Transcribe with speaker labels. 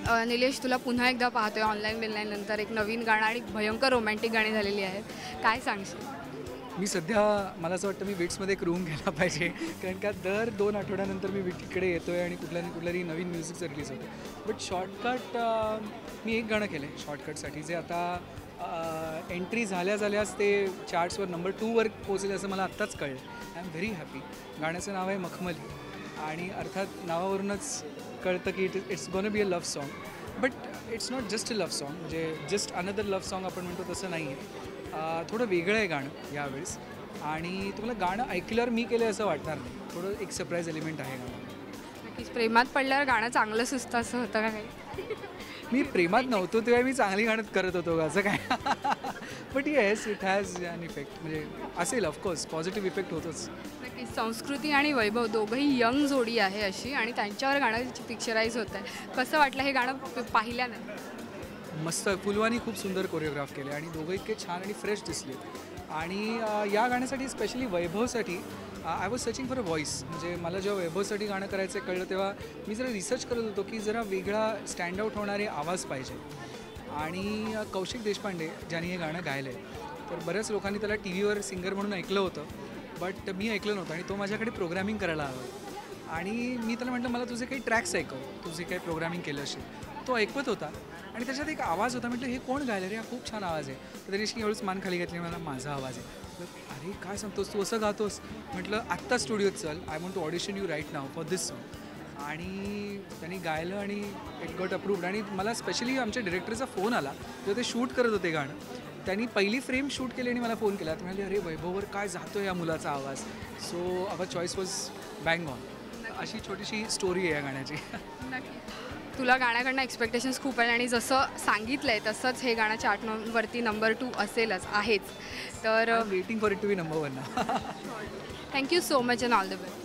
Speaker 1: निलेश, तुला पुन्हा एकदा पाहतोय ऑनलाईन नंतर एक नवीन गाणं आणि भयंकर रोमॅन्टिक गाणी झालेली आहेत. काय सांगशील?
Speaker 2: मी सध्या मला असं वाटतं मी विट्समध्ये एक रूम घ्यायला पाहिजे, कारण का दर 2 आठवड्यानंतर मी विटकडे येतो आहे आणि कुठल्याही नवीन म्युझिकचं रिलीज होतं. बट शॉर्टकट मी एक गाणं केलं आहे शॉर्टकटसाठी, जे आता एंट्री झाल्याच ते चार्ट्सवर नंबर 2वर पोहोचेल असं मला आत्ताच कळलं. I am very happy. गाण्याचं नाव आहे मखमली आणि अर्थात नावावरूनच कळतं की it's gonna be a love song. But it's not just a love song, म्हणजे जस्ट अनदर लव्ह सॉन्ग आपण म्हणतो तसं नाही आहे. थोडं वेगळं आहे गाणं यावेळेस आणि तुम्हाला गाणं ऐकल्यावर मी केलं असं वाटणार नाही. थोडं एक सरप्राईज एलिमेंट आहे गाणं.
Speaker 1: नक्कीच प्रेमात पडल्यावर गाणं चांगलं सुचतं असं होतं का काही?
Speaker 2: मी प्रेमात नव्हतो तेव्हा मी चांगली गाणं करत होतो असं काय. But yes, it has an effect. म्हणजे असेल ऑफकोर्स, पॉझिटिव्ह इफेक्ट होतोच.
Speaker 1: नक्कीच. संस्कृती आणि वैभव दोघंही यंग जोडी आहे अशी, आणि त्यांच्यावर गाणं पिक्चराईज होतं आहे. कसं वाटलं हे गाणं पाहिल्यानंतर?
Speaker 2: मस्त. फुलवानी खूप सुंदर कोरिओग्राफ केले आणि दोघं इतके छान आणि फ्रेश दिसले. आणि या गाण्यासाठी स्पेशली वैभवसाठी I was searching for a voice. म्हणजे मला जेव्हा वैभवसाठी गाणं करायचं कळलं तेव्हा मी जरा रिसर्च करत होतो की जरा वेगळा स्टँड आऊट होणारे आवाज पाहिजे. आणि कौशिक देशपांडे ज्यांनी हे गाणं गायलं आहे, तर बऱ्याच लोकांनी त्याला टी व्हीवर सिंगर म्हणून ऐकलं होतं, बट मी ऐकलं नव्हतं आणि तो माझ्याकडे प्रोग्रामिंग करायला हवं. आणि मी त्याला म्हटलं मला तुझे काही ट्रॅक्स ऐकव, तुझे काही प्रोग्रामिंग केलं असेल. तो ऐकवत होता आणि त्याच्यात एक आवाज होता. म्हटलं हे कोण गायलं रे, हा खूप छान आवाज आहे. तर त्याने एवढंच मान खाली घेतली, मला माझा आवाज आहे. अरे काय सांगतोस तू, असं गातोस? म्हटलं आत्ता स्टुडिओत चल, I want to audition you right now for this song. आणि त्यांनी गायलं आणि इट गॉट अप्रूव्ड. आणि मला स्पेशली आमच्या डिरेक्टरचा फोन आला जेव्हा ते शूट करत होते गाणं. त्यांनी पहिली फ्रेम शूट केली आणि मला फोन केला. ते म्हणाले अरे वैभववर काय जातो या मुलाचा आवाज. So our choice was bang on. अशी छोटीशी स्टोरी आहे या गाण्याची.
Speaker 1: नक्की. तुला गाण्याकडनं एक्सपेक्टेशन्स खूप आहेत आणि जसं सांगितलं आहे तसंच हे गाणं चार्टवरती नंबर 2 असेलच आहेच. तर
Speaker 2: waiting for it to be number 1 ना.
Speaker 1: Thank you so much and all the best.